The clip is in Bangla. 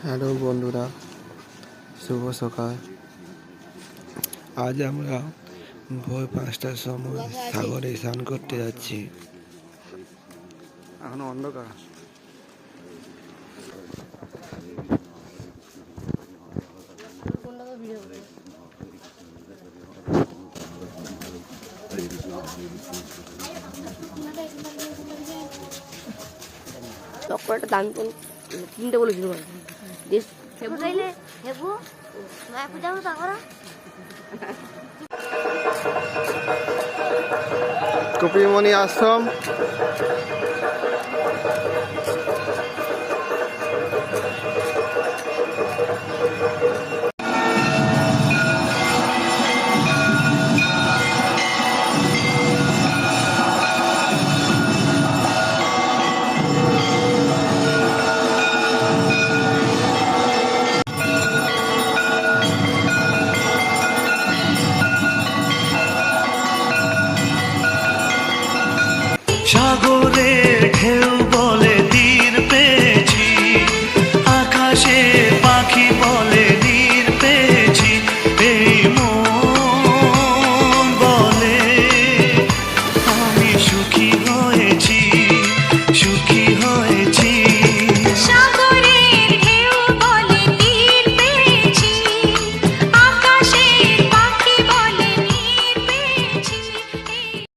হ্যালো বন্ধুরা, শুভ সকাল। আজ আমরা ভোর 5টার সময় সাগরে স্নান করতে যাচ্ছি। এখনো অন্ধকার। চক্করটা দাম কিনতে বলেছিল কপিমণি আশ্রম। সাগরে